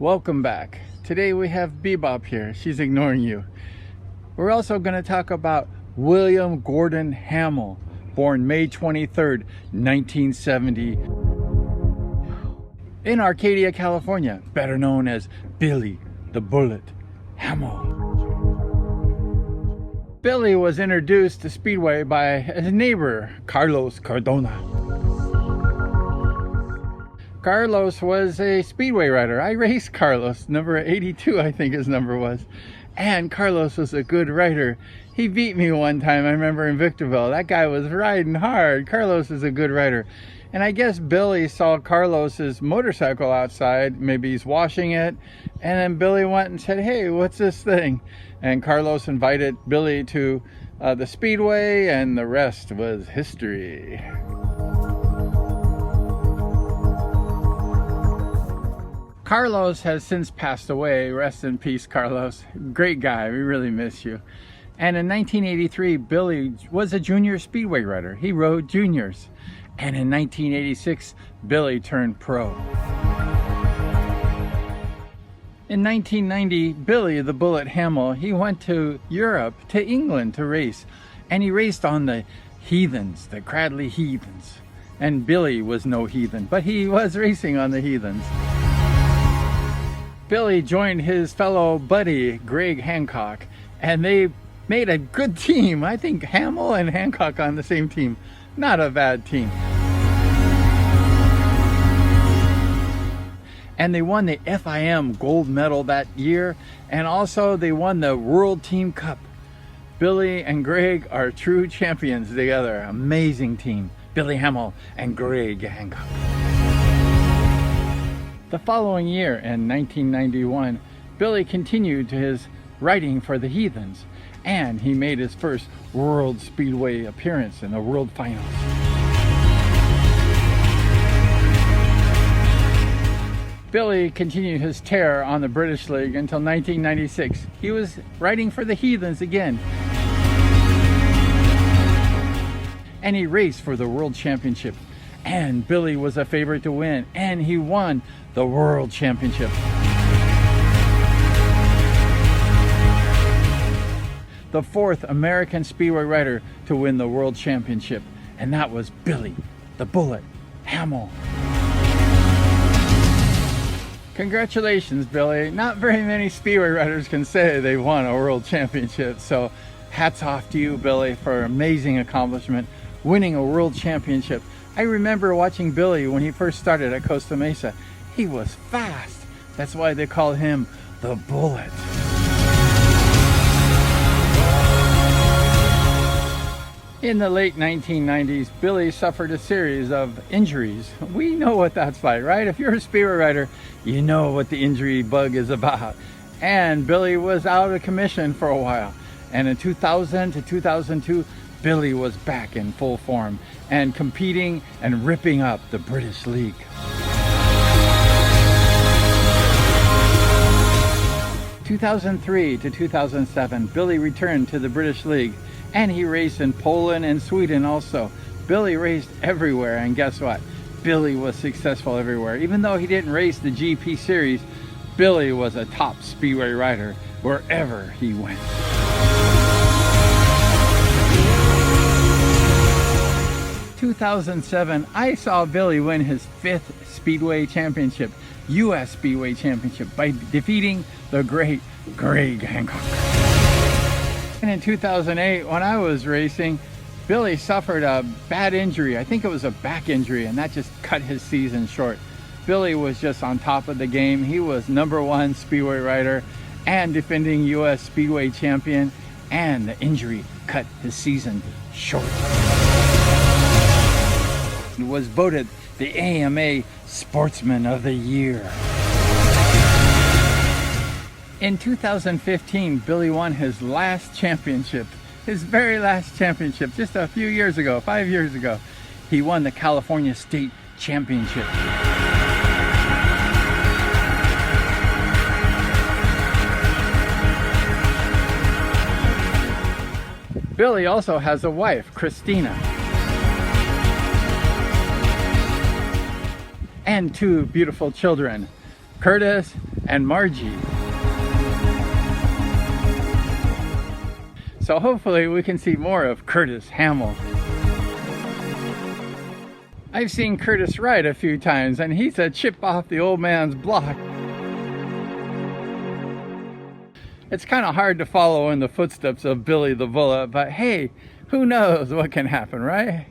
Welcome back. Today we have Bebop here. She's ignoring you. We're also going to talk about William Gordon Hamill, born May 23rd, 1970, in Arcadia, California, better known as Billy the Bullet Hamill. Billy was introduced to Speedway by his neighbor, Carlos Cardona. Carlos was a Speedway rider. I raced Carlos, number 82 I think his number was. And Carlos was a good rider. He beat me one time, I remember, in Victorville. That guy was riding hard. Carlos is a good rider. And I guess Billy saw Carlos's motorcycle outside. Maybe he's washing it. And then Billy went and said, "Hey, what's this thing?" And Carlos invited Billy to the Speedway, and the rest was history. Carlos has since passed away. Rest in peace, Carlos. Great guy. We really miss you. And in 1983, Billy was a junior Speedway rider. He rode juniors. And in 1986, Billy turned pro. In 1990, Billy the Bullet Hamill, he went to Europe, to England to race. And he raced on the Heathens, the Cradley Heathens. And Billy was no heathen, but he was racing on the Heathens. Billy joined his fellow buddy, Greg Hancock, and they made a good team. I think Hamill and Hancock on the same team. Not a bad team. And they won the FIM gold medal that year, and also they won the World Team Cup. Billy and Greg are true champions together. Amazing team. Billy Hamill and Greg Hancock. The following year, in 1991, Billy continued his riding for the Heathens, and he made his first World Speedway appearance in the World Finals. Billy continued his tear on the British League until 1996. He was riding for the Heathens again. And he raced for the World Championship. And Billy was a favorite to win, and he won the World Championship. The fourth American Speedway rider to win the World Championship, and that was Billy the Bullet Hamill. Congratulations, Billy. Not very many Speedway riders can say they won a World Championship, so hats off to you, Billy, for an amazing accomplishment, winning a World Championship. I remember watching Billy when he first started at Costa Mesa. He was fast. That's why they called him the Bullet. In the late 1990s, Billy suffered a series of injuries. We know what that's like, right? If you're a Speedway rider, you know what the injury bug is about. And Billy was out of commission for a while. And in 2000 to 2002, Billy was back in full form and competing and ripping up the British League. In 2003 to 2007, Billy returned to the British League, and he raced in Poland and Sweden also. Billy raced everywhere, and guess what? Billy was successful everywhere. Even though he didn't race the GP series, Billy was a top Speedway rider wherever he went. 2007, I saw Billy win his 5th Speedway Championship, U.S. Speedway Championship, by defeating the great Greg Hancock. And in 2008, when I was racing, Billy suffered a bad injury. I think it was a back injury, and that just cut his season short. Billy was just on top of the game. He was #1 Speedway rider and defending U.S. Speedway champion, and the injury cut his season short. He was voted the AMA Sportsman of the Year. In 2015, Billy won his last championship, his very last championship, just a few years ago, 5 years ago. He won the California State Championship. Billy also has a wife, Christina, and 2 beautiful children, Curtis and Margie. So hopefully we can see more of Curtis Hamill. I've seen Curtis ride a few times, and he's a chip off the old man's block. It's kind of hard to follow in the footsteps of Billy the Bullet, but hey, who knows what can happen, right?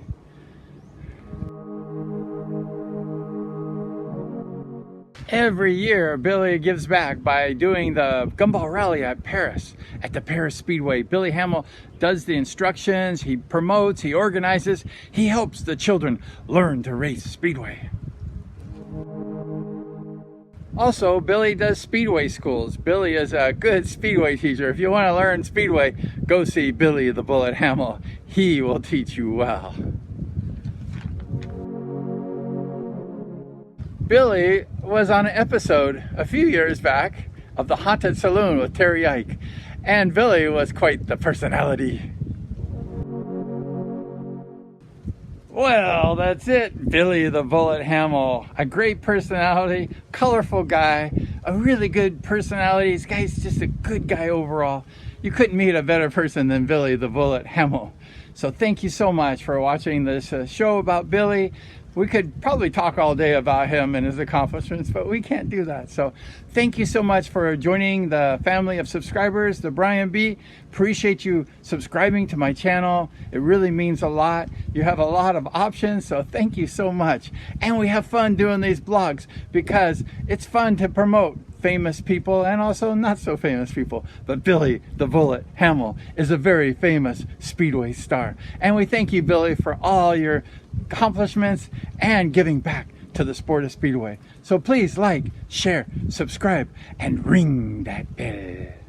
Every year, Billy gives back by doing the Gumball Rally at Paris, at the Paris Speedway. Billy Hamill does the instructions, he promotes, he organizes, he helps the children learn to race Speedway. Also, Billy does Speedway schools. Billy is a good Speedway teacher. If you want to learn Speedway, go see Billy the Bullet Hamill. He will teach you well. Billy was on an episode a few years back of The Haunted Saloon with Terry Ike, and Billy was quite the personality. Well, that's it. Billy the Bullet Hamill, a great personality, colorful guy, a really good personality. This guy's just a good guy overall. You couldn't meet a better person than Billy the Bullet Hamill. So thank you so much for watching this show about Billy. We could probably talk all day about him and his accomplishments, but we can't do that. So thank you so much for joining the family of subscribers, the Brian B. Appreciate you subscribing to my channel. It really means a lot. You have a lot of options, so thank you so much. And we have fun doing these blogs because it's fun to promote famous people and also not so famous people. But Billy the Bullet Hamill is a very famous Speedway star. And we thank you, Billy, for all your accomplishments and giving back to the sport of Speedway. So please like, share, subscribe, and ring that bell.